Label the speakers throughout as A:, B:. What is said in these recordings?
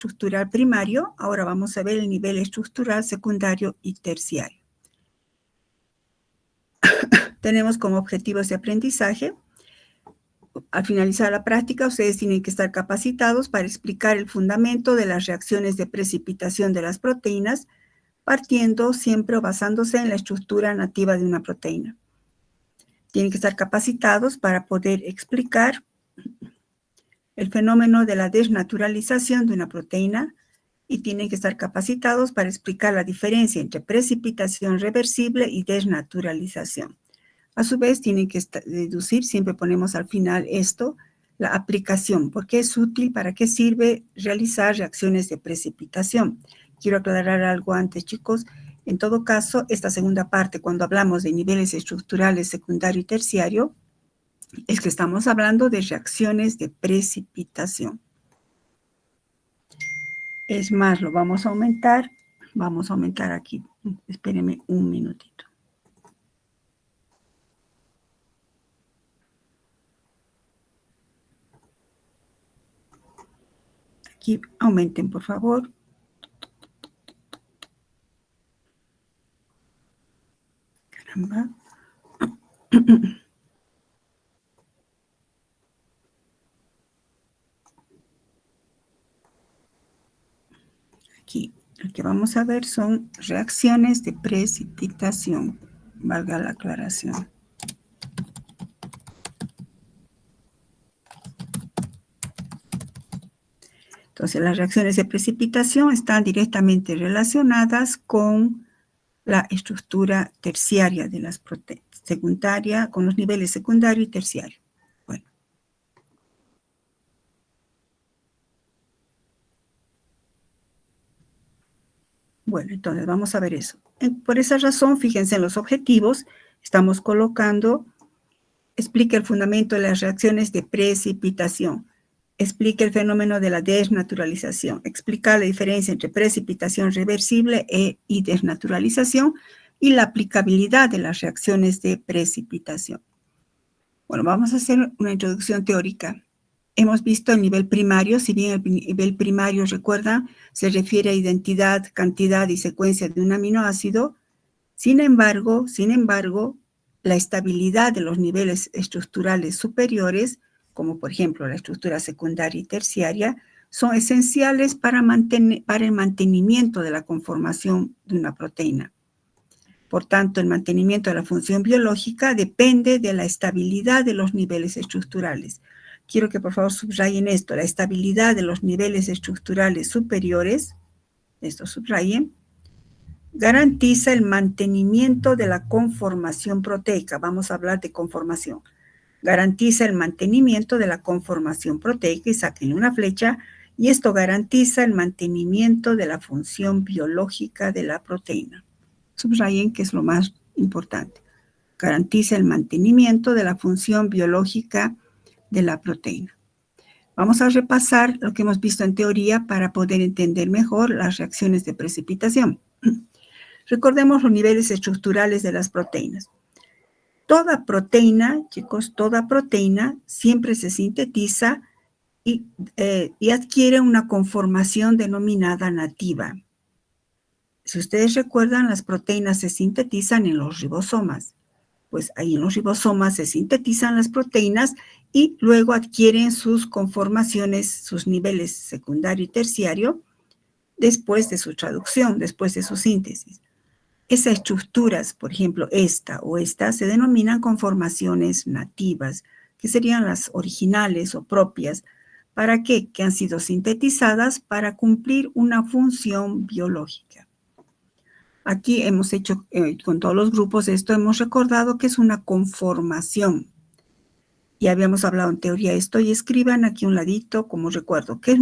A: estructural primario, ahora vamos a ver el nivel estructural secundario y terciario. Tenemos como objetivos de aprendizaje. Al finalizar la práctica, ustedes tienen que estar capacitados para explicar el fundamento de las reacciones de precipitación de las proteínas, partiendo siempre o basándose en la estructura nativa de una proteína. Tienen que estar capacitados para poder explicar el fenómeno de la desnaturalización de una proteína y tienen que estar capacitados para explicar la diferencia entre precipitación reversible y desnaturalización. A su vez, tienen que deducir, siempre ponemos al final esto, la aplicación, por qué es útil, para qué sirve realizar reacciones de precipitación. Quiero aclarar algo antes, chicos. En todo caso, esta segunda parte, cuando hablamos de niveles estructurales secundario y terciario, es que estamos hablando de reacciones de precipitación. Es más, lo vamos a aumentar. Vamos a aumentar aquí. Espérenme un minutito. Aquí aumenten, por favor. Caramba. Aquí, lo que vamos a ver son reacciones de precipitación, valga la aclaración. Entonces, las reacciones de precipitación están directamente relacionadas con la estructura terciaria de las proteínas, secundaria, con los niveles secundario y terciario. Bueno, entonces vamos a ver eso. Por esa razón, fíjense en los objetivos, estamos colocando, explica el fundamento de las reacciones de precipitación, explica el fenómeno de la desnaturalización, explica la diferencia entre precipitación reversible y desnaturalización y la aplicabilidad de las reacciones de precipitación. Bueno, vamos a hacer una introducción teórica. Hemos visto el nivel primario, si bien el nivel primario, recuerdan, se refiere a identidad, cantidad y secuencia de un aminoácido. Sin embargo, la estabilidad de los niveles estructurales superiores, como por ejemplo la estructura secundaria y terciaria, son esenciales para el mantenimiento de la conformación de una proteína. Por tanto, el mantenimiento de la función biológica depende de la estabilidad de los niveles estructurales. Quiero que por favor subrayen esto, la estabilidad de los niveles estructurales superiores, esto subrayen, garantiza el mantenimiento de la conformación proteica. Vamos a hablar de conformación. Garantiza el mantenimiento de la conformación proteica y saquen una flecha, y esto garantiza el mantenimiento de la función biológica de la proteína. Subrayen que es lo más importante. Garantiza el mantenimiento de la función biológica de la proteína. Vamos a repasar lo que hemos visto en teoría para poder entender mejor las reacciones de precipitación. Recordemos los niveles estructurales de las proteínas. Toda proteína, chicos, toda proteína siempre se sintetiza y adquiere una conformación denominada nativa. Si ustedes recuerdan, las proteínas se sintetizan en los ribosomas. Pues ahí en los ribosomas se sintetizan las proteínas y luego adquieren sus conformaciones, sus niveles secundario y terciario, después de su traducción, después de su síntesis. Esas estructuras, por ejemplo, esta o esta, se denominan conformaciones nativas, que serían las originales o propias. ¿Para qué? Que han sido sintetizadas para cumplir una función biológica. Aquí hemos hecho, con todos los grupos, esto hemos recordado que es una conformación. Ya habíamos hablado en teoría esto y escriban aquí un ladito como recuerdo. ¿Qué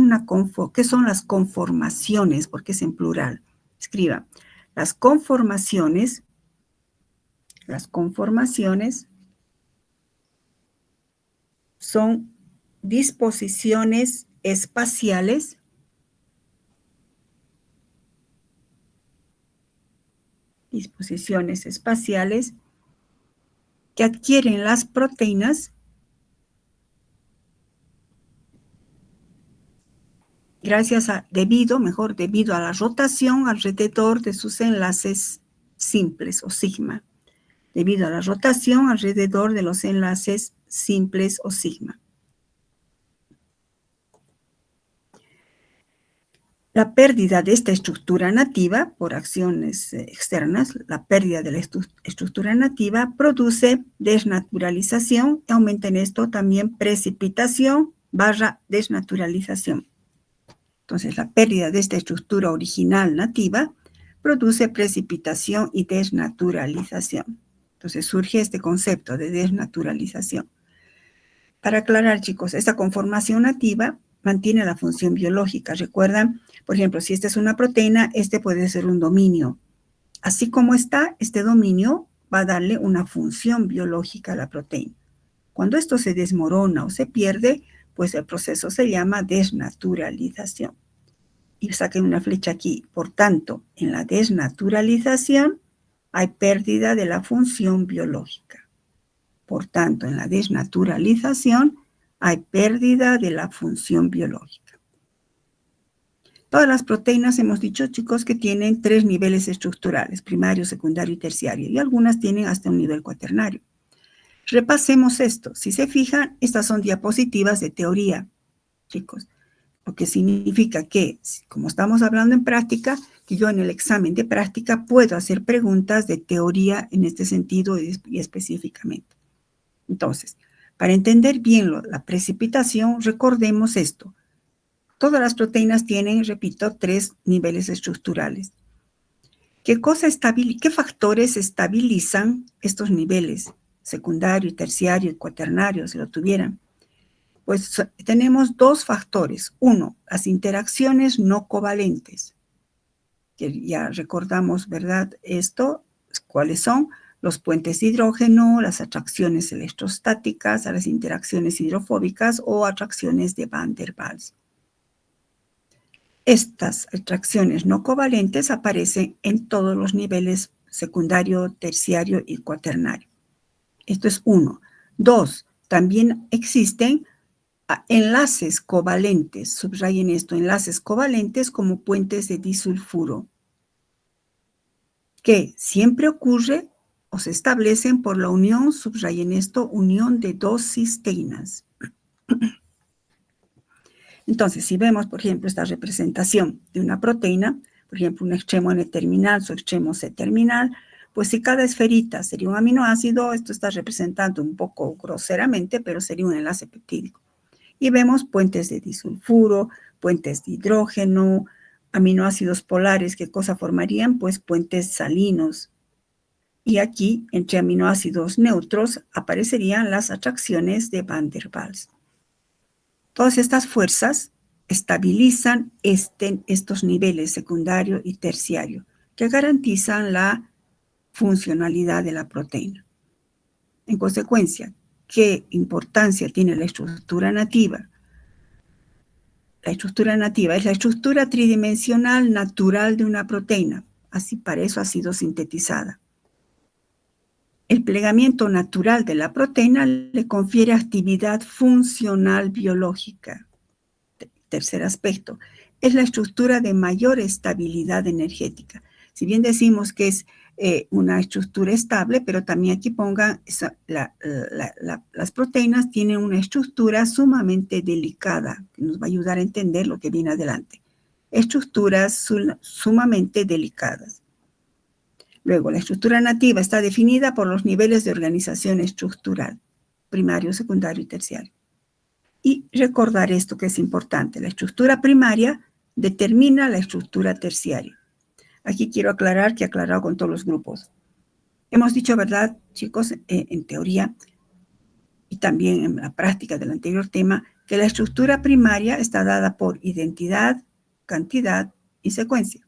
A: son las conformaciones? Porque es en plural. Escriban. Las conformaciones son disposiciones espaciales que adquieren las proteínas debido a la rotación alrededor de sus enlaces simples o sigma. Debido a la rotación alrededor de los enlaces simples o sigma. La pérdida de esta estructura nativa por acciones externas, la pérdida de la estructura nativa produce desnaturalización y aumenta en esto también precipitación / desnaturalización. Entonces, la pérdida de esta estructura original nativa produce precipitación y desnaturalización. Entonces, surge este concepto de desnaturalización. Para aclarar, chicos, esta conformación nativa mantiene la función biológica. Recuerdan, por ejemplo, si esta es una proteína, este puede ser un dominio. Así como está, este dominio va a darle una función biológica a la proteína. Cuando esto se desmorona o se pierde, pues el proceso se llama desnaturalización. Y saquen una flecha aquí. Por tanto, en la desnaturalización hay pérdida de la función biológica. Por tanto, en la desnaturalización hay pérdida de la función biológica. Todas las proteínas hemos dicho, chicos, que tienen 3 niveles estructurales, primario, secundario y terciario, y algunas tienen hasta un nivel cuaternario. Repasemos esto. Si se fijan, estas son diapositivas de teoría, chicos, lo que significa que, como estamos hablando en práctica, que yo en el examen de práctica puedo hacer preguntas de teoría en este sentido y específicamente. Entonces, para entender bien la precipitación, recordemos esto. Todas las proteínas tienen, repito, 3 niveles estructurales. ¿Qué factores estabilizan estos niveles? Secundario, terciario y cuaternario, si lo tuvieran. Pues tenemos 2 factores. Uno, las interacciones no covalentes. Que ya recordamos, ¿verdad? ¿Cuáles son? Los puentes de hidrógeno, las atracciones electrostáticas, las interacciones hidrofóbicas o atracciones de Van der Waals. Estas atracciones no covalentes aparecen en todos los niveles secundario, terciario y cuaternario. Esto es 1. 2. También existen enlaces covalentes. Subrayen esto, enlaces covalentes como puentes de disulfuro, que siempre ocurre o se establecen por la unión, subrayen esto, unión de 2 cisteínas. Entonces, si vemos, por ejemplo, esta representación de una proteína, por ejemplo, un extremo N-terminal, su extremo C-terminal, pues si cada esferita sería un aminoácido, esto está representando un poco groseramente, pero sería un enlace peptídico. Y vemos puentes de disulfuro, puentes de hidrógeno, aminoácidos polares, ¿qué cosa formarían? Pues puentes salinos. Y aquí, entre aminoácidos neutros, aparecerían las atracciones de Van der Waals. Todas estas fuerzas estabilizan estos niveles secundario y terciario, que garantizan la funcionalidad de la proteína. En consecuencia, ¿qué importancia tiene la estructura nativa? La estructura nativa es la estructura tridimensional natural de una proteína. Así, para eso ha sido sintetizada. El plegamiento natural de la proteína le confiere actividad funcional biológica. Tercer aspecto, es la estructura de mayor estabilidad energética. Si bien decimos que es una estructura estable, pero también aquí pongan, las proteínas tienen una estructura sumamente delicada, que nos va a ayudar a entender lo que viene adelante. Estructuras sumamente delicadas. Luego, la estructura nativa está definida por los niveles de organización estructural, primario, secundario y terciario. Y recordar esto que es importante, la estructura primaria determina la estructura terciaria. Aquí quiero aclarar que he aclarado con todos los grupos. Hemos dicho, ¿verdad, chicos, en teoría y también en la práctica del anterior tema, que la estructura primaria está dada por identidad, cantidad y secuencia.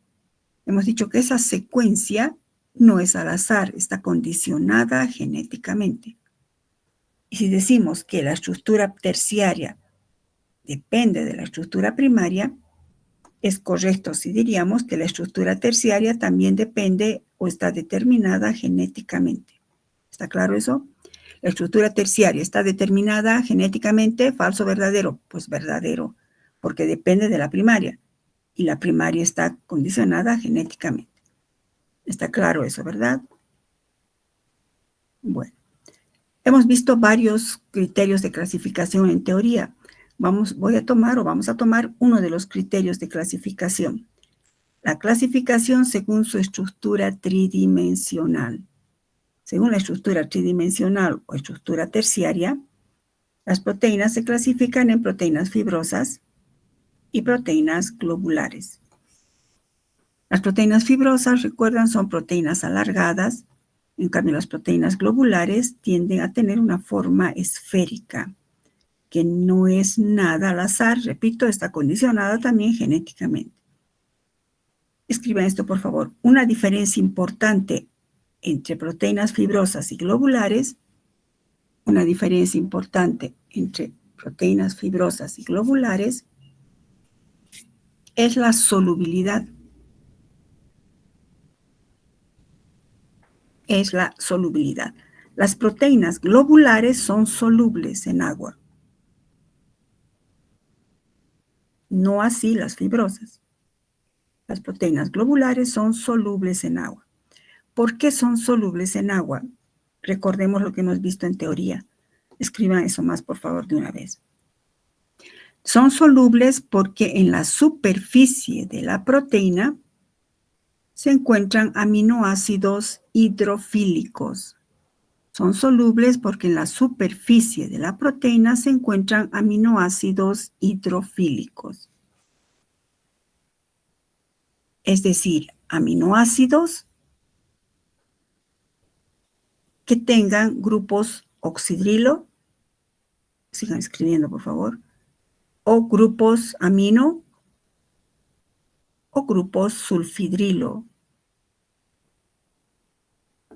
A: Hemos dicho que esa secuencia no es al azar, está condicionada genéticamente. Y si decimos que la estructura terciaria depende de la estructura primaria, es correcto si diríamos que la estructura terciaria también depende o está determinada genéticamente. ¿Está claro eso? La estructura terciaria está determinada genéticamente, falso o verdadero. Pues verdadero, porque depende de la primaria, y la primaria está condicionada genéticamente. ¿Está claro eso, verdad? Bueno, hemos visto varios criterios de clasificación en teoría. Vamos a tomar uno de los criterios de clasificación. La clasificación según su estructura tridimensional. Según la estructura tridimensional o estructura terciaria, las proteínas se clasifican en proteínas fibrosas y proteínas globulares. Las proteínas fibrosas, recuerdan, son proteínas alargadas. En cambio, las proteínas globulares tienden a tener una forma esférica, que no es nada al azar. Repito, está condicionada también genéticamente. Escriban esto, por favor. Una diferencia importante entre proteínas fibrosas y globulares, una diferencia importante entre proteínas fibrosas y globulares es la solubilidad. Es la solubilidad. Las proteínas globulares son solubles en agua. No así las fibrosas. Las proteínas globulares son solubles en agua. ¿Por qué son solubles en agua? Recordemos lo que hemos visto en teoría. Escriban eso más, por favor, de una vez. Son solubles porque en la superficie de la proteína se encuentran aminoácidos hidrofílicos. Son solubles porque en la superficie de la proteína se encuentran aminoácidos hidrofílicos. Es decir, aminoácidos que tengan grupos oxidrilo, sigan escribiendo por favor, o grupos amino o grupos sulfidrilo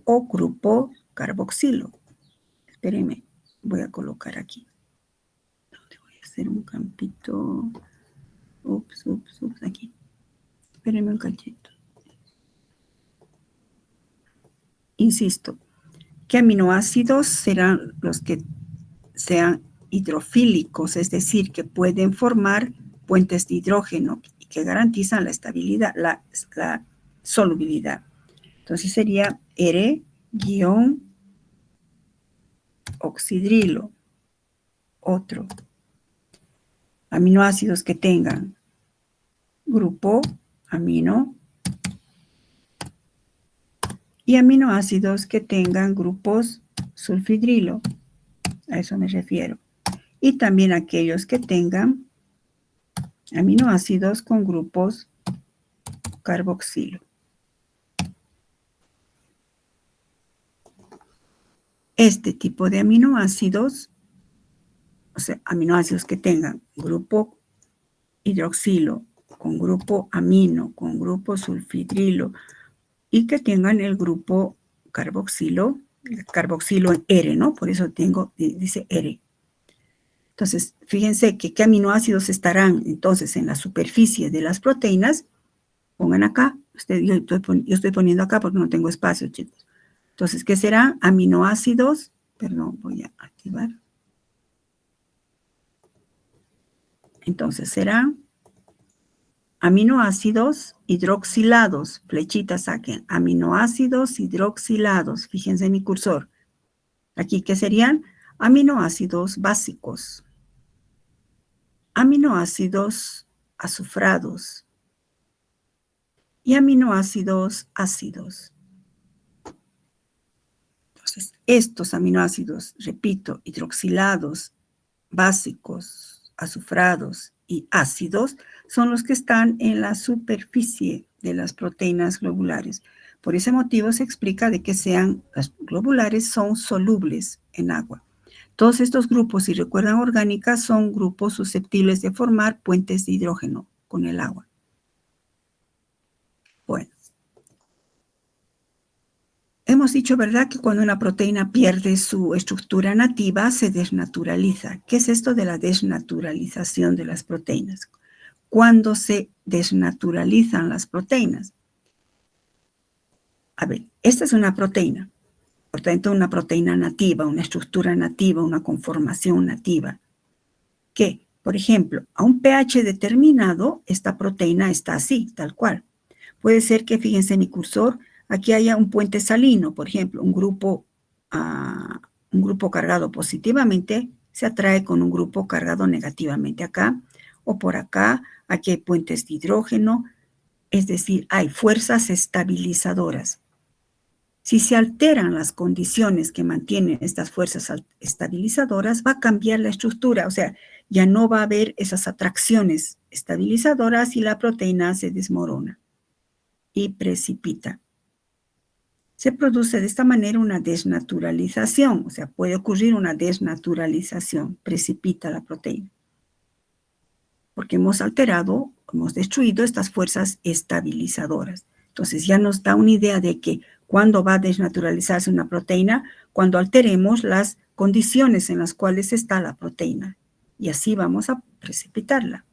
A: o grupo carboxilo. Espérenme, voy a colocar aquí. ¿Dónde voy a hacer un campito? Ups, aquí. Espérenme un cachito. Insisto, ¿qué aminoácidos serán los que sean hidrofílicos? Es decir, que pueden formar puentes de hidrógeno y que garantizan la estabilidad, la solubilidad. Entonces sería R-oxidrilo. Otro. Aminoácidos que tengan grupo amino y aminoácidos que tengan grupos sulfidrilo. A eso me refiero. Y también aquellos que tengan aminoácidos con grupos carboxilo. Este tipo de aminoácidos, o sea, aminoácidos que tengan grupo hidroxilo con grupo amino, con grupo sulfidrilo y que tengan el grupo carboxilo, el carboxilo en R, ¿no? Por eso dice R. Entonces, fíjense que qué aminoácidos estarán entonces en la superficie de las proteínas. Pongan acá. Yo estoy poniendo acá porque no tengo espacio, chicos. Entonces, ¿qué serán? Aminoácidos. Perdón, voy a activar. Entonces, serán aminoácidos hidroxilados. Flechita saquen. Aminoácidos hidroxilados. Fíjense en mi cursor. Aquí, ¿qué serían? Aminoácidos básicos. Aminoácidos azufrados. Y aminoácidos ácidos. Entonces, estos aminoácidos, repito, hidroxilados, básicos, azufrados y ácidos, son los que están en la superficie de las proteínas globulares. Por ese motivo se explica de que las globulares son solubles en agua. Todos estos grupos, si recuerdan orgánicas, son grupos susceptibles de formar puentes de hidrógeno con el agua. Bueno. Hemos dicho, ¿verdad?, que cuando una proteína pierde su estructura nativa, se desnaturaliza. ¿Qué es esto de la desnaturalización de las proteínas? Cuando se desnaturalizan las proteínas. A ver, esta es una proteína. Por tanto, una proteína nativa, una estructura nativa, una conformación nativa, que Por ejemplo, a un pH determinado, esta proteína está así, tal cual. Puede ser que, fíjense en mi cursor, aquí haya un puente salino, por ejemplo, un grupo cargado positivamente se atrae con un grupo cargado negativamente acá, o por acá, aquí hay puentes de hidrógeno, es decir, hay fuerzas estabilizadoras. Si se alteran las condiciones que mantienen estas fuerzas estabilizadoras, va a cambiar la estructura, o sea, ya no va a haber esas atracciones estabilizadoras y la proteína se desmorona y precipita. Se produce de esta manera una desnaturalización, o sea, puede ocurrir una desnaturalización, precipita la proteína. Porque hemos alterado, hemos destruido estas fuerzas estabilizadoras. Entonces ya nos da una idea de que cuando va a desnaturalizarse una proteína, cuando alteremos las condiciones en las cuales está la proteína. Y así vamos a precipitarla.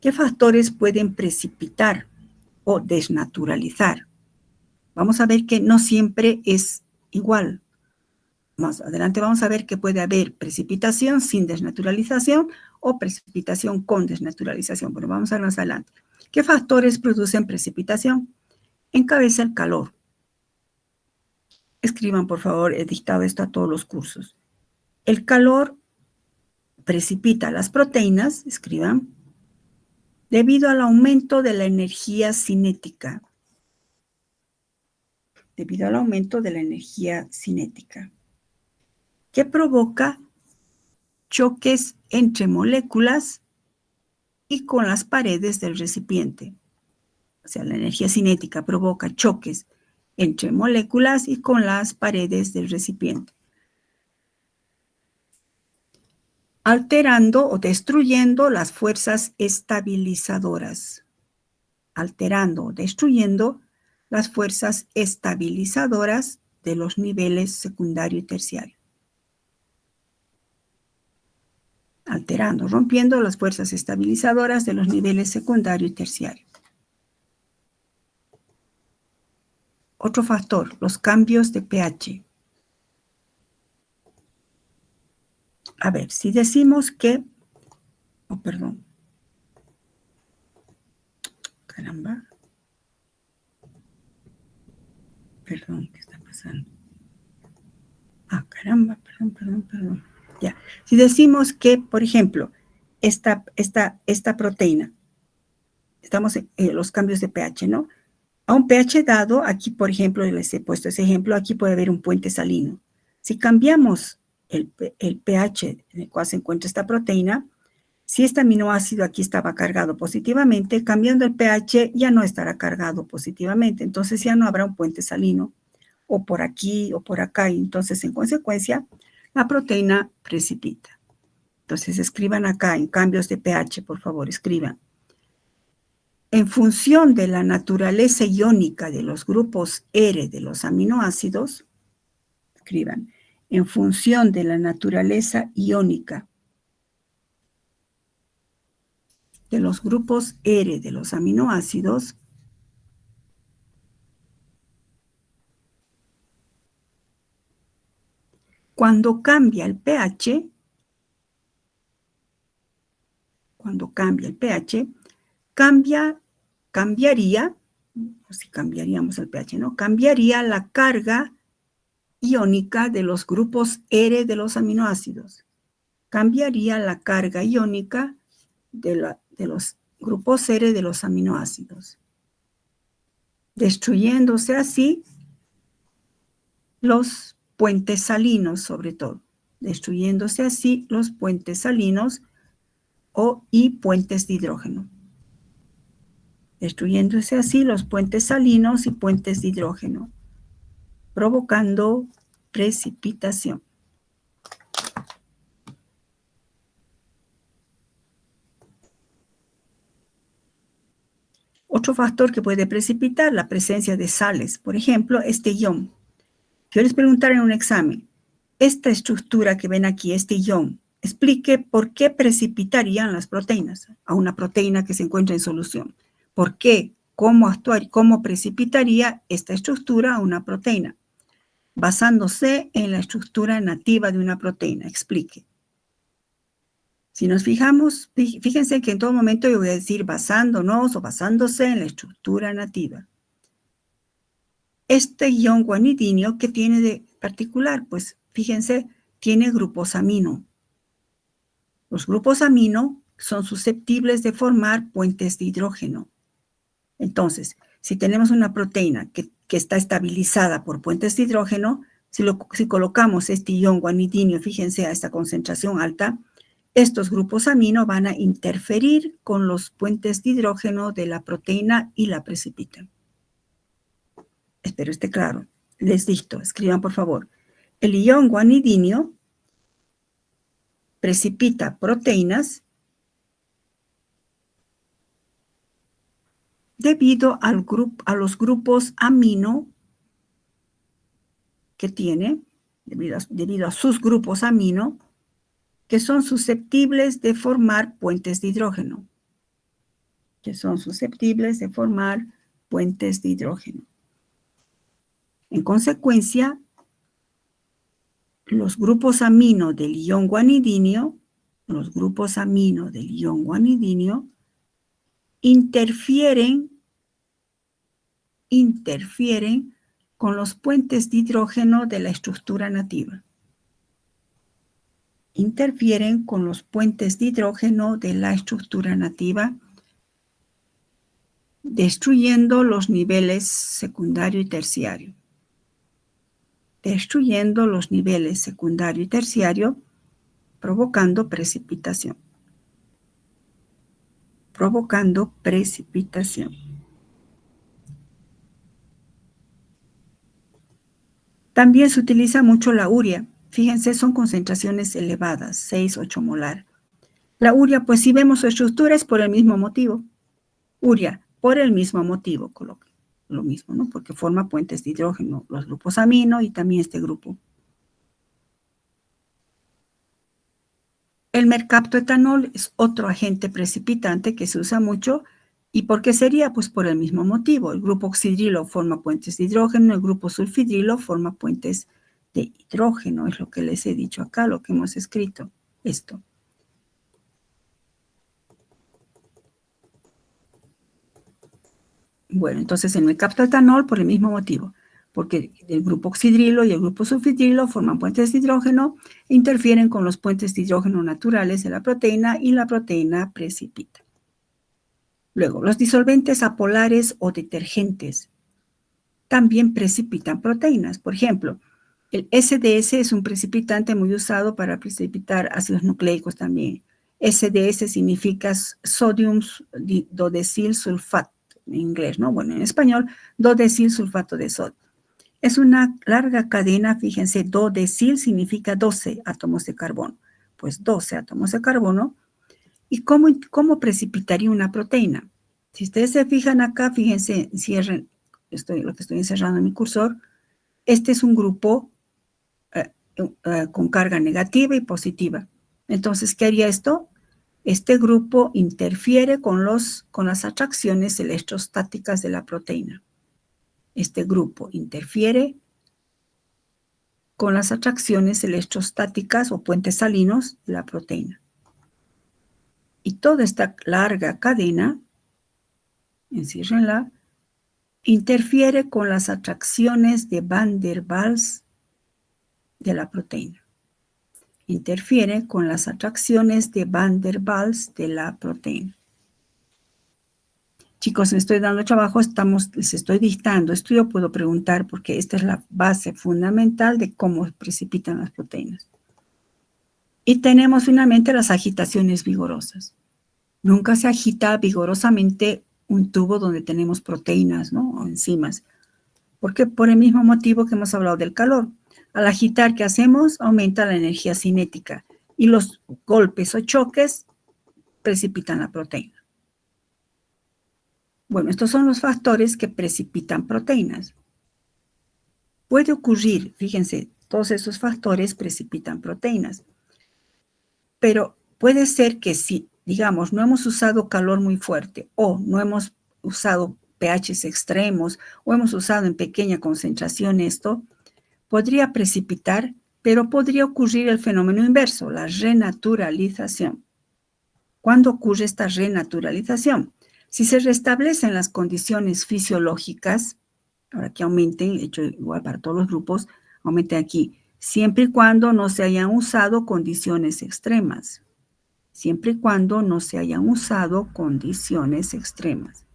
A: ¿Qué factores pueden precipitar o desnaturalizar? Vamos a ver que no siempre es igual. Más adelante vamos a ver que puede haber precipitación sin desnaturalización o precipitación con desnaturalización. Bueno, vamos a ver más adelante. ¿Qué factores producen precipitación? Encabeza el calor. Escriban, por favor, he dictado esto a todos los cursos. El calor precipita las proteínas, escriban, debido al aumento de la energía cinética. Debido al aumento de la energía cinética, que provoca choques entre moléculas y con las paredes del recipiente. O sea, la energía cinética provoca choques entre moléculas y con las paredes del recipiente, alterando o destruyendo las fuerzas estabilizadoras. Alterando o destruyendo las fuerzas estabilizadoras de los niveles secundario y terciario. Alterando, rompiendo las fuerzas estabilizadoras de los niveles secundario y terciario. Otro factor, los cambios de pH. A ver, si decimos que, perdón, ¿qué está pasando? Perdón. Ya, si decimos que, por ejemplo, esta proteína, estamos en los cambios de pH, ¿no? A un pH dado, aquí, por ejemplo, les he puesto ese ejemplo, aquí puede haber un puente salino. Si cambiamos el pH en el cual se encuentra esta proteína, si este aminoácido aquí estaba cargado positivamente, cambiando el pH ya no estará cargado positivamente, entonces ya no habrá un puente salino, o por aquí o por acá, y entonces en consecuencia la proteína precipita. Entonces escriban acá en cambios de pH, por favor, escriban. En función de la naturaleza iónica de los grupos R de los aminoácidos, escriban, en función de la naturaleza iónica de los grupos R de los aminoácidos, cuando cambia el pH, cambiaría, o si cambiaríamos el pH, ¿no? Cambiaría la carga iónica de los grupos R de los aminoácidos. Cambiaría la carga iónica de los grupos R de los aminoácidos, destruyéndose así los puentes salinos, sobre todo. Destruyéndose así los puentes salinos y puentes de hidrógeno. Destruyéndose así los puentes salinos y puentes de hidrógeno, provocando precipitación. Otro factor que puede precipitar la presencia de sales, por ejemplo, este ion. Yo les preguntaré en un examen, esta estructura que ven aquí, este ion, explique por qué precipitarían las proteínas a una proteína que se encuentra en solución. ¿Por qué? ¿Cómo actuar? ¿Cómo precipitaría esta estructura a una proteína? Basándose en la estructura nativa de una proteína. Explique. Si nos fijamos, fíjense que en todo momento yo voy a decir basándonos o basándose en la estructura nativa. Este ion guanidinio, ¿qué tiene de particular? Pues fíjense, tiene grupos amino. Los grupos amino son susceptibles de formar puentes de hidrógeno. Entonces, si tenemos una proteína que está estabilizada por puentes de hidrógeno, si colocamos este ion guanidinio, fíjense a esta concentración alta, estos grupos amino van a interferir con los puentes de hidrógeno de la proteína y la precipitan. Espero esté claro. Les dicto, escriban por favor. El ion guanidinio precipita proteínas debido a los grupos amino que tiene, debido a sus grupos amino, que son susceptibles de formar puentes de hidrógeno. En consecuencia, los grupos amino del ion guanidinio interfieren con los puentes de hidrógeno de la estructura nativa. Destruyendo los niveles secundario y terciario. Provocando precipitación. También se utiliza mucho la urea. Fíjense, son concentraciones elevadas, 6-8 molar. La urea, pues si vemos su estructura es por el mismo motivo. Urea, por el mismo motivo, coloca lo mismo, ¿no? Porque forma puentes de hidrógeno, los grupos amino y también este grupo. El mercaptoetanol es otro agente precipitante que se usa mucho. ¿Y por qué sería? Pues por el mismo motivo. El grupo oxidrilo forma puentes de hidrógeno, el grupo sulfidrilo forma puentes de hidrógeno. Es lo que les he dicho acá, lo que hemos escrito. Esto. Bueno, entonces el mercaptoetanol por el mismo motivo. Porque el grupo oxidrilo y el grupo sulfidrilo forman puentes de hidrógeno, interfieren con los puentes de hidrógeno naturales de la proteína y la proteína precipita. Luego, los disolventes apolares o detergentes también precipitan proteínas. Por ejemplo, el SDS es un precipitante muy usado para precipitar ácidos nucleicos también. SDS significa sodium dodecyl sulfato en inglés, ¿no? Bueno, en español, dodecyl sulfato de sodio. Es una larga cadena, fíjense, dodecyl significa 12 átomos de carbono. Pues 12 átomos de carbono. ¿Y cómo precipitaría una proteína? Si ustedes se fijan acá, fíjense, cierren lo que estoy encerrando en mi cursor. Este es un grupo con carga negativa y positiva. Entonces, ¿qué haría esto? Este grupo interfiere con las atracciones electrostáticas de la proteína. Este grupo interfiere con las atracciones electrostáticas o puentes salinos de la proteína. Y toda esta larga cadena, enciérrenla, interfiere con las atracciones de Van der Waals de la proteína. Chicos, me estoy dando trabajo, les estoy dictando. Esto yo puedo preguntar porque esta es la base fundamental de cómo precipitan las proteínas. Y tenemos finalmente las agitaciones vigorosas. Nunca se agita vigorosamente un tubo donde tenemos proteínas, ¿no? O enzimas. Porque por el mismo motivo que hemos hablado del calor. Al agitar, ¿qué hacemos? Aumenta la energía cinética. Y los golpes o choques precipitan la proteína. Bueno, estos son los factores que precipitan proteínas. Puede ocurrir, fíjense, todos esos factores precipitan proteínas. Pero puede ser que si, digamos, no hemos usado calor muy fuerte o no hemos usado pHs extremos o hemos usado en pequeña concentración esto, podría precipitar, pero podría ocurrir el fenómeno inverso, la renaturalización. ¿Cuándo ocurre esta renaturalización? Si se restablecen las condiciones fisiológicas, ahora que aumenten, hecho igual para todos los grupos, aumenten aquí, siempre y cuando no se hayan usado condiciones extremas. Siempre y cuando no se hayan usado condiciones extremas.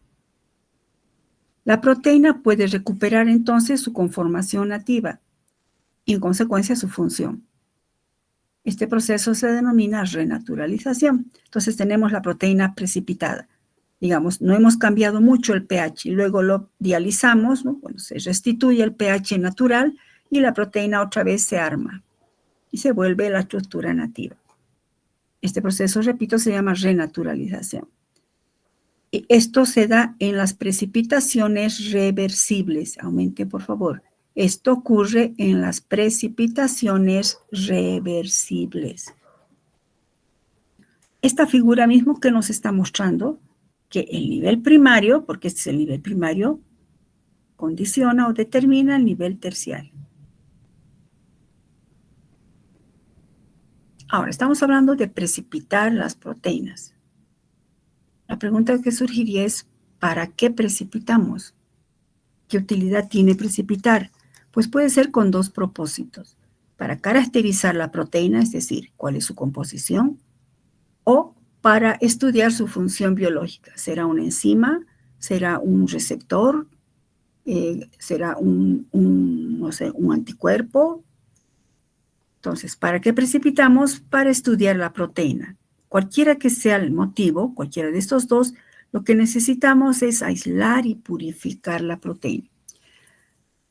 A: La proteína puede recuperar entonces su conformación nativa y en consecuencia su función. Este proceso se denomina renaturalización. Entonces tenemos la proteína precipitada. Digamos, no hemos cambiado mucho el pH y luego lo dializamos, ¿no? Bueno, se restituye el pH natural y la proteína otra vez se arma y se vuelve la estructura nativa. Este proceso, repito, se llama renaturalización. Y esto se da en las precipitaciones reversibles. Aumente, por favor. Esto ocurre en las precipitaciones reversibles. Esta figura mismo que nos está mostrando que el nivel primario, porque este es el nivel primario, condiciona o determina el nivel terciario. Ahora, estamos hablando de precipitar las proteínas. La pregunta que surgiría es, ¿para qué precipitamos? ¿Qué utilidad tiene precipitar? Pues puede ser con dos propósitos. Para caracterizar la proteína, es decir, cuál es su composición, o para estudiar su función biológica. ¿Será una enzima? ¿Será un receptor? ¿Será no sé, un anticuerpo? Entonces, ¿para qué precipitamos? Para estudiar la proteína. Cualquiera que sea el motivo, cualquiera de estos dos, lo que necesitamos es aislar y purificar la proteína.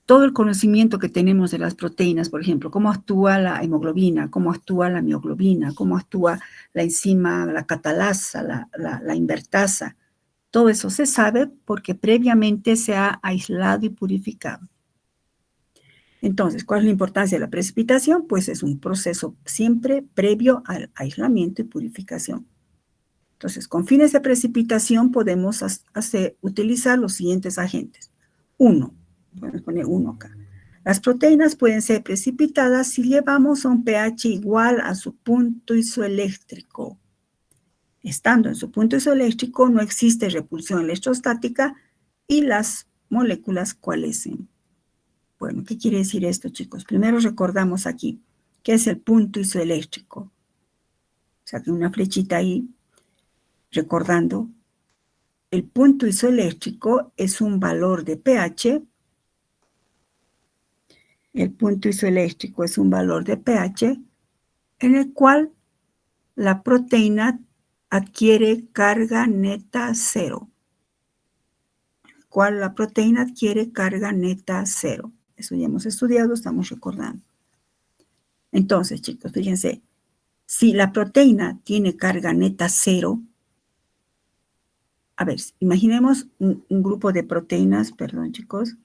A: Todo el conocimiento que tenemos de las proteínas, por ejemplo, cómo actúa la hemoglobina, cómo actúa la mioglobina, cómo actúa la enzima, la catalasa, la invertasa, todo eso se sabe porque previamente se ha aislado y purificado. Entonces, ¿cuál es la importancia de la precipitación? Pues es un proceso siempre previo al aislamiento y purificación. Entonces, con fines de precipitación podemos utilizar los siguientes agentes. 1, podemos poner 1 acá. Las proteínas pueden ser precipitadas si llevamos a un pH igual a su punto isoeléctrico. Estando en su punto isoeléctrico no existe repulsión electrostática y las moléculas coalescen. Bueno, ¿qué quiere decir esto, chicos? Primero recordamos aquí, ¿qué es el punto isoeléctrico? Saqué una flechita ahí, recordando. El punto isoeléctrico es un valor de pH. El punto isoeléctrico es un valor de pH en el cual la proteína adquiere carga neta cero. La proteína adquiere carga neta cero. Eso ya hemos estudiado, estamos recordando. Entonces, chicos, fíjense, si la proteína tiene carga neta cero, a ver, imaginemos un grupo de proteínas, perdón, chicos.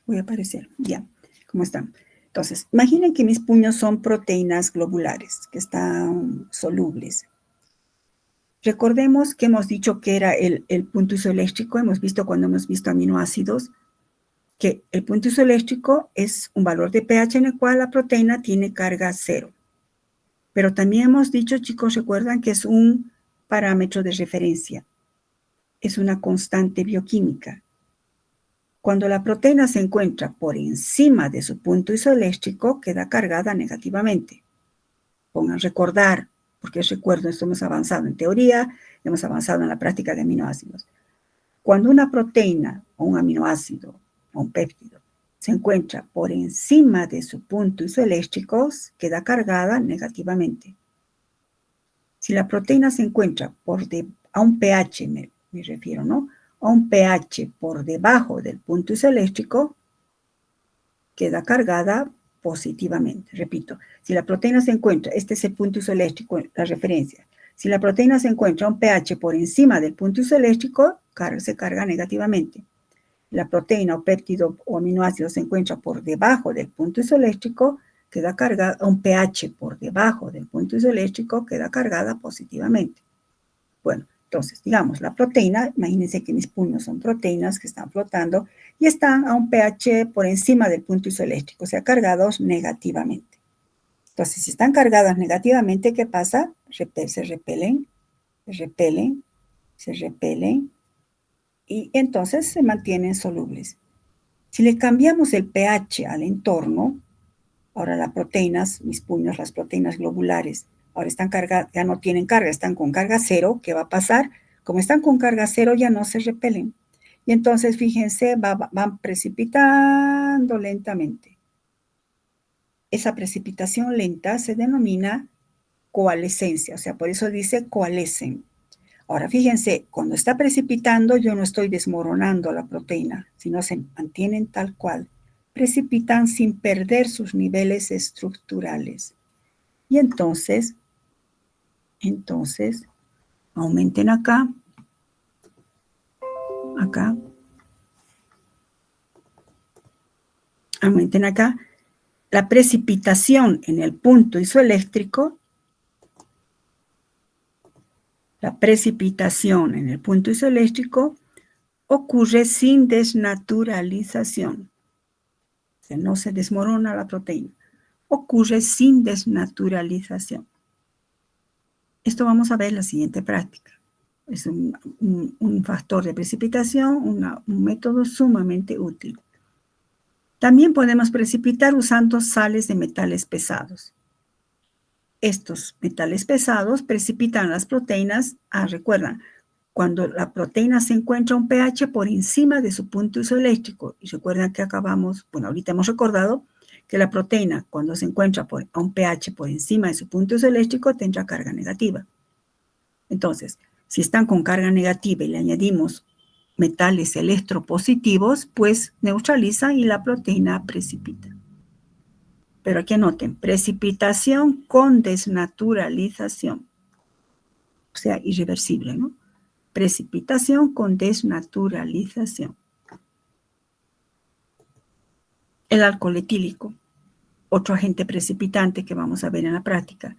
A: Voy a aparecer, ya, ¿cómo están? Entonces, imaginen que mis puños son proteínas globulares, que están solubles. Recordemos que hemos dicho que era el punto isoeléctrico, hemos visto cuando hemos visto aminoácidos, que el punto isoeléctrico es un valor de pH en el cual la proteína tiene carga cero. Pero también hemos dicho, chicos, recuerdan que es un parámetro de referencia, es una constante bioquímica. Cuando la proteína se encuentra por encima de su punto isoeléctrico, queda cargada negativamente. Pongan recordar, porque recuerdo, esto hemos avanzado en teoría, hemos avanzado en la práctica de aminoácidos. Cuando una proteína o un aminoácido o un péptido se encuentra por encima de su punto isoeléctrico, queda cargada negativamente. Si la proteína se encuentra a un pH, me refiero, ¿no? A un pH por debajo del punto isoeléctrico, queda cargada positivamente. Repito, si la proteína se encuentra, este es el punto isoeléctrico, la referencia. Si la proteína se encuentra a un pH por encima del punto isoeléctrico, se carga negativamente. La proteína o péptido o aminoácido se encuentra por debajo del punto isoeléctrico, queda cargada a un pH por debajo del punto isoeléctrico, queda cargada positivamente. Bueno, Entonces, digamos, la proteína, imagínense que mis puños son proteínas que están flotando y están a un pH por encima del punto isoeléctrico, o sea, cargados negativamente. Entonces, si están cargadas negativamente, ¿qué pasa? Se repelen, se repelen, se repelen y entonces se mantienen solubles. Si le cambiamos el pH al entorno, ahora las proteínas, mis puños, las proteínas globulares, ahora están cargadas, ya no tienen carga, están con carga cero. ¿Qué va a pasar? Como están con carga cero, ya no se repelen. Y entonces, fíjense, van precipitando lentamente. Esa precipitación lenta se denomina coalescencia, o sea, por eso dice coalescen. Ahora, fíjense, cuando está precipitando, yo no estoy desmoronando la proteína, sino se mantienen tal cual. Precipitan sin perder sus niveles estructurales. Y entonces, aumenten acá, aumenten acá. La precipitación en el punto isoeléctrico, ocurre sin desnaturalización. O sea, no se desmorona la proteína. Ocurre sin desnaturalización. Esto vamos a ver en la siguiente práctica. Es un factor de precipitación, un método sumamente útil. También podemos precipitar usando sales de metales pesados. Estos metales pesados precipitan las proteínas. Recuerdan, cuando la proteína se encuentra a un pH por encima de su punto isoeléctrico, y recuerdan que ahorita hemos recordado que la proteína, cuando se encuentra a un pH por encima de su punto isoeléctrico, tendrá carga negativa. Entonces, si están con carga negativa y le añadimos metales electropositivos, pues neutralizan y la proteína precipita. Pero aquí anoten, precipitación con desnaturalización. O sea, irreversible, ¿no? Precipitación con desnaturalización. El alcohol etílico, otro agente precipitante que vamos a ver en la práctica.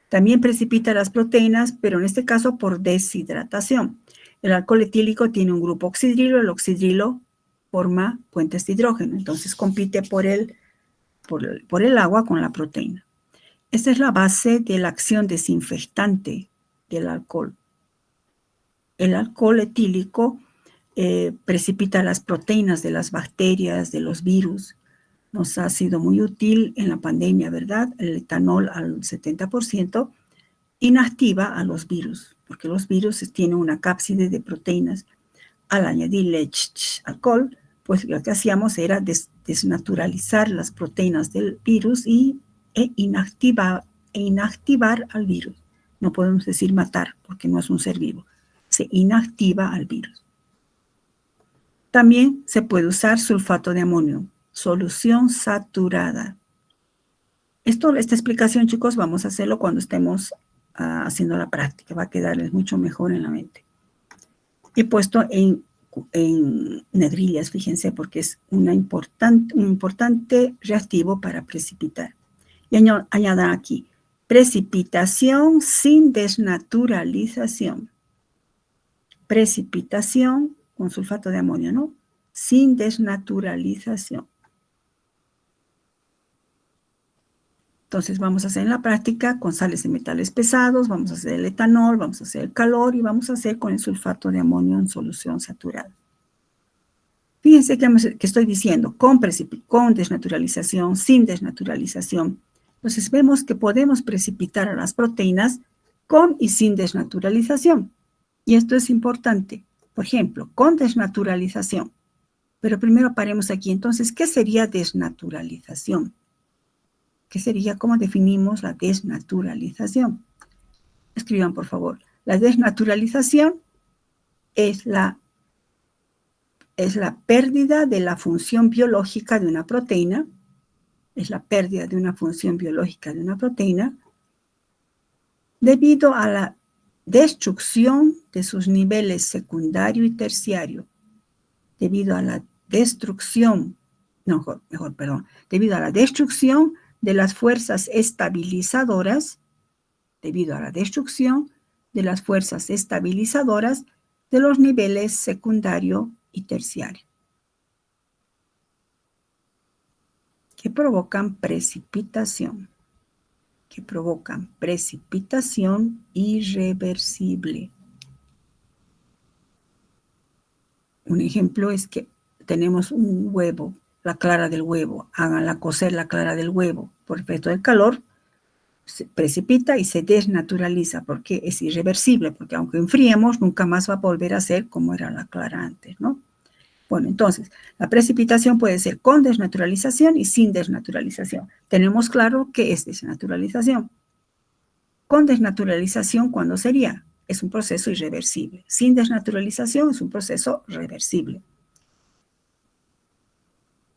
A: También precipita las proteínas, pero en este caso por deshidratación. El alcohol etílico tiene un grupo oxidrilo, el oxidrilo forma puentes de hidrógeno, entonces compite por el agua con la proteína. Esta es la base de la acción desinfectante del alcohol. El alcohol etílico precipita las proteínas de las bacterias, de los virus. Nos ha sido muy útil en la pandemia, ¿verdad? El etanol al 70% inactiva a los virus, porque los virus tienen una cápside de proteínas. Al añadirle alcohol, pues lo que hacíamos era desnaturalizar las proteínas del virus e inactivar al virus. No podemos decir matar, porque no es un ser vivo. Se inactiva al virus. También se puede usar sulfato de amonio, solución saturada. Esta explicación, chicos, vamos a hacerlo cuando estemos haciendo la práctica. Va a quedarles mucho mejor en la mente. He puesto en negrillas, fíjense, porque es un importante reactivo para precipitar. Y añadan aquí, precipitación sin desnaturalización. Precipitación con sulfato de amonio, ¿no? Sin desnaturalización. Entonces vamos a hacer en la práctica con sales de metales pesados, vamos a hacer el etanol, vamos a hacer el calor y vamos a hacer con el sulfato de amonio en solución saturada. Fíjense que estoy diciendo con desnaturalización, sin desnaturalización. Entonces vemos que podemos precipitar a las proteínas con y sin desnaturalización. Y esto es importante. Por ejemplo, con desnaturalización. Pero primero paremos aquí. Entonces, ¿qué sería desnaturalización? ¿Qué sería? ¿Cómo definimos la desnaturalización? Escriban, por favor. La desnaturalización es la pérdida de la función biológica de una proteína. Es la pérdida de una función biológica de una proteína debido a la destrucción de sus niveles secundario y terciario. Debido a la destrucción de las fuerzas estabilizadoras, debido a la destrucción de las fuerzas estabilizadoras de los niveles secundario y terciario, que provocan precipitación irreversible. Un ejemplo es que tenemos un huevo, la clara del huevo, háganla cocer la clara del huevo, por efecto del calor, se precipita y se desnaturaliza, porque es irreversible, porque aunque enfriemos, nunca más va a volver a ser como era la clara antes, ¿no? Bueno, entonces, la precipitación puede ser con desnaturalización y sin desnaturalización. Tenemos claro qué es desnaturalización. Con desnaturalización, ¿cuándo sería? Es un proceso irreversible. Sin desnaturalización es un proceso reversible.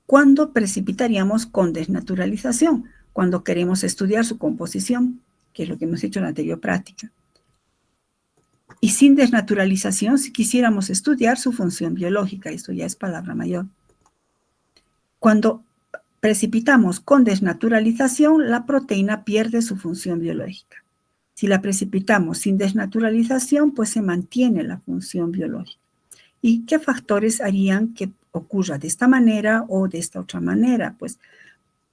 A: ¿Cuándo precipitaríamos con desnaturalización? Cuando queremos estudiar su composición, que es lo que hemos hecho en la anterior práctica. Y sin desnaturalización, si quisiéramos estudiar su función biológica, esto ya es palabra mayor. Cuando precipitamos con desnaturalización, la proteína pierde su función biológica. Si la precipitamos sin desnaturalización, pues se mantiene la función biológica. ¿Y qué factores harían que ocurra de esta manera o de esta otra manera? Pues,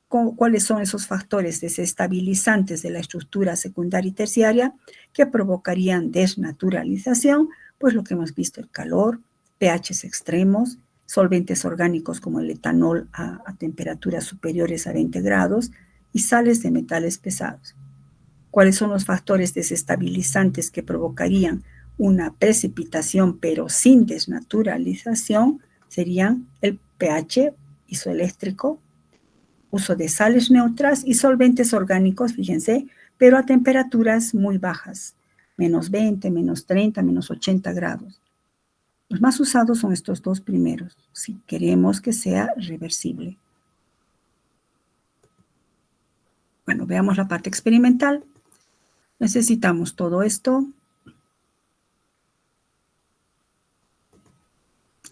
A: ¿cuáles son esos factores desestabilizantes de la estructura secundaria y terciaria que provocarían desnaturalización? Pues lo que hemos visto, el calor, pHs extremos, solventes orgánicos como el etanol a temperaturas superiores a 20 grados y sales de metales pesados. ¿Cuáles son los factores desestabilizantes que provocarían una precipitación pero sin desnaturalización? Serían el pH isoeléctrico, uso de sales neutras y solventes orgánicos, fíjense, pero a temperaturas muy bajas, menos 20, menos 30, menos 80 grados. Los más usados son estos dos primeros, si queremos que sea reversible. Bueno, veamos la parte experimental. Necesitamos todo esto.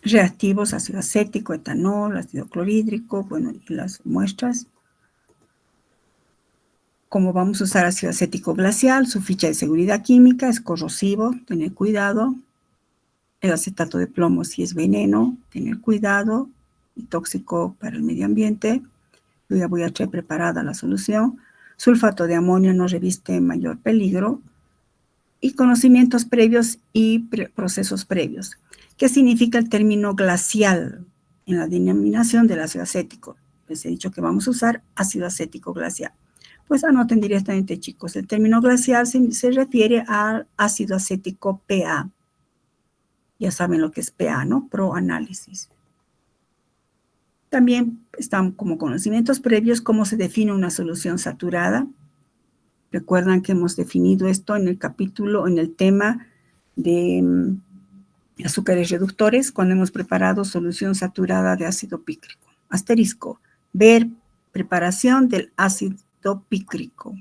A: Reactivos, ácido acético, etanol, ácido clorhídrico, bueno, y las muestras. Como vamos a usar ácido acético glacial, su ficha de seguridad química es corrosivo, tener cuidado. El acetato de plomo si es veneno, tener cuidado, y tóxico para el medio ambiente. Yo ya voy a traer preparada la solución. Sulfato de amonio no reviste mayor peligro. Y conocimientos previos y procesos previos. ¿Qué significa el término glacial en la denominación del ácido acético? Les he dicho que vamos a usar ácido acético glacial. Pues anoten directamente, chicos. El término glacial se refiere al ácido acético PA. Ya saben lo que es PA, ¿no? Proanálisis. También están como conocimientos previos cómo se define una solución saturada. Recuerdan que hemos definido esto en el capítulo, en el tema de azúcares reductores, cuando hemos preparado solución saturada de ácido pícrico. Asterisco, ver preparación del ácido pícrico.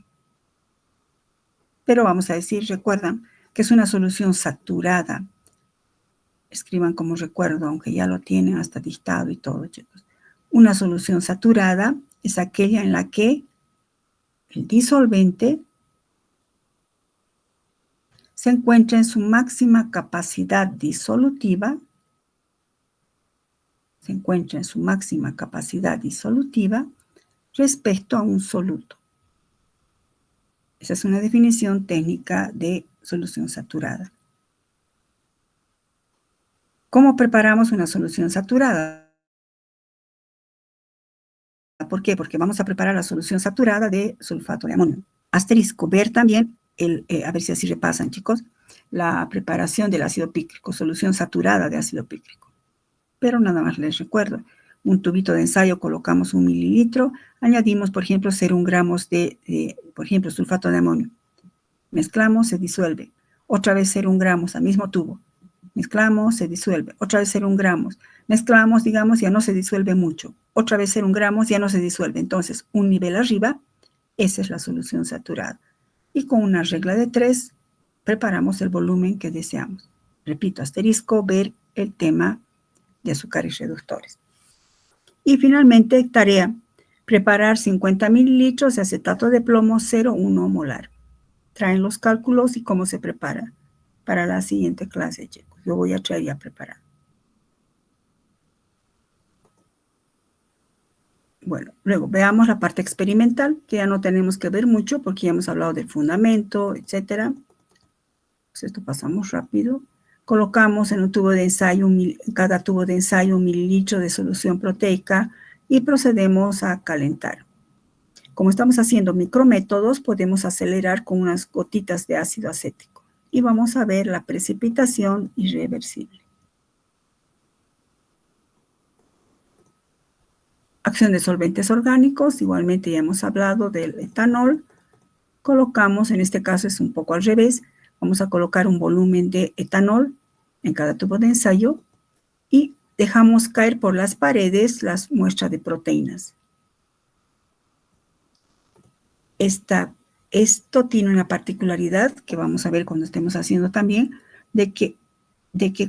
A: Pero vamos a decir, recuerdan, que es una solución saturada. Escriban como recuerdo, aunque ya lo tienen hasta dictado y todo, chicos. Una solución saturada es aquella en la que el disolvente se encuentra en su máxima capacidad disolutiva, respecto a un soluto. Esa es una definición técnica de solución saturada. ¿Cómo preparamos una solución saturada? ¿Por qué? Porque vamos a preparar la solución saturada de sulfato de amonio. Asterisco, ver también, a ver si así repasan, chicos, la preparación del ácido pícrico, solución saturada de ácido pícrico. Pero nada más les recuerdo, un tubito de ensayo, colocamos 1 mililitro, añadimos, por ejemplo, 0,1 gramos de, por ejemplo, sulfato de amonio. Mezclamos, se disuelve. Otra vez 0,1 gramos al mismo tubo. Mezclamos, se disuelve. Otra vez 0,1 gramos. Mezclamos, digamos, ya no se disuelve mucho. Otra vez 0,1 gramos, ya no se disuelve. Entonces, un nivel arriba, esa es la solución saturada. Y con una regla de 3, preparamos el volumen que deseamos. Repito, asterisco, ver el tema de azúcares reductores. Y finalmente, tarea, preparar 50 mililitros de acetato de plomo 0,1 molar. traen los cálculos y cómo se prepara para la siguiente clase, chicos. Yo voy a traer ya preparado. Bueno, luego veamos la parte experimental, que ya no tenemos que ver mucho porque ya hemos hablado del fundamento, etcétera. Pues esto pasamos rápido. Colocamos en un tubo de ensayo, en cada tubo de ensayo 1 mililitro de solución proteica y procedemos a calentar. Como estamos haciendo micrométodos, podemos acelerar con unas gotitas de ácido acético. Y vamos a ver la precipitación irreversible. Acción de solventes orgánicos, igualmente ya hemos hablado del etanol. Colocamos, en este caso es un poco al revés, vamos a colocar un volumen de etanol en cada tubo de ensayo y dejamos caer por las paredes las muestras de proteínas. Esto tiene una particularidad que vamos a ver cuando estemos haciendo también, de que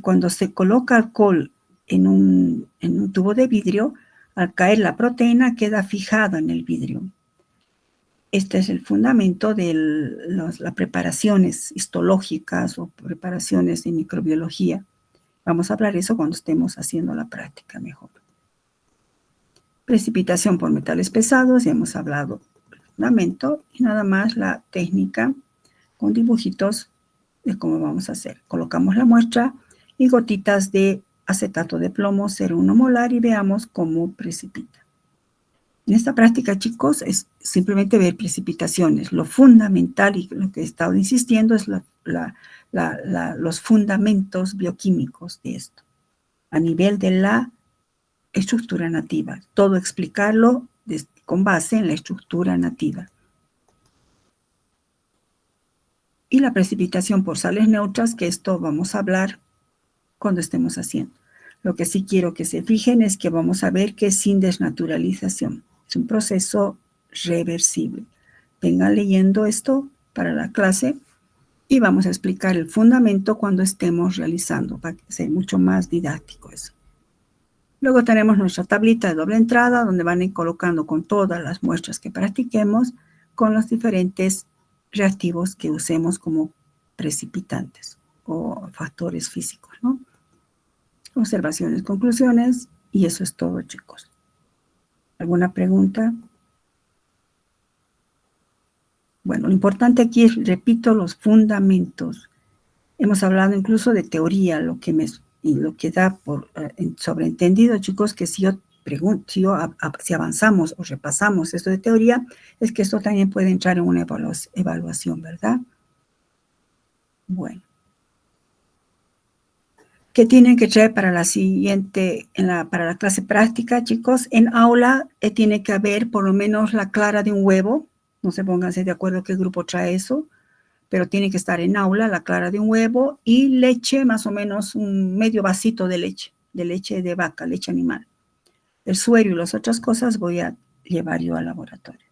A: cuando se coloca alcohol en un tubo de vidrio, al caer la proteína queda fijada en el vidrio. Este es el fundamento de las preparaciones histológicas o preparaciones de microbiología. Vamos a hablar de eso cuando estemos haciendo la práctica mejor. Precipitación por metales pesados, ya hemos hablado del fundamento y nada más la técnica con dibujitos de cómo vamos a hacer. Colocamos la muestra y gotitas de acetato de plomo 0,1 molar y veamos cómo precipita. En esta práctica, chicos, es simplemente ver precipitaciones. Lo fundamental y lo que he estado insistiendo es los fundamentos bioquímicos de esto, a nivel de la estructura nativa. Todo explicarlo con base en la estructura nativa. Y la precipitación por sales neutras, que esto vamos a hablar cuando estemos haciendo. Lo que sí quiero que se fijen es que vamos a ver que es sin desnaturalización. Es un proceso reversible. Vengan leyendo esto para la clase y vamos a explicar el fundamento cuando estemos realizando, para que sea mucho más didáctico eso. Luego tenemos nuestra tablita de doble entrada, donde van a ir colocando con todas las muestras que practiquemos, con los diferentes reactivos que usemos como precipitantes o factores físicos, ¿no? Observaciones, conclusiones, y eso es todo, chicos. ¿Alguna pregunta? Bueno, lo importante aquí es, repito, los fundamentos. Hemos hablado incluso de teoría, lo que da por sobreentendido, chicos, que si avanzamos o repasamos esto de teoría, es que esto también puede entrar en una evaluación, ¿verdad? Bueno. ¿Qué tienen que traer para la siguiente, para la clase práctica, chicos? En aula tiene que haber por lo menos la clara de un huevo. No se pónganse de acuerdo qué grupo trae eso, pero tiene que estar en aula la clara de un huevo y leche, más o menos un medio vasito de leche de vaca, leche animal. El suero y las otras cosas voy a llevar yo al laboratorio.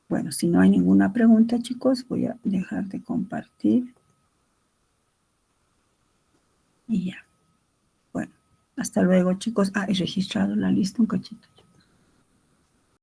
A: Bueno, si no hay ninguna pregunta, chicos, voy a dejar de compartir. Y ya. Bueno, hasta luego, chicos. He registrado la lista un cachito.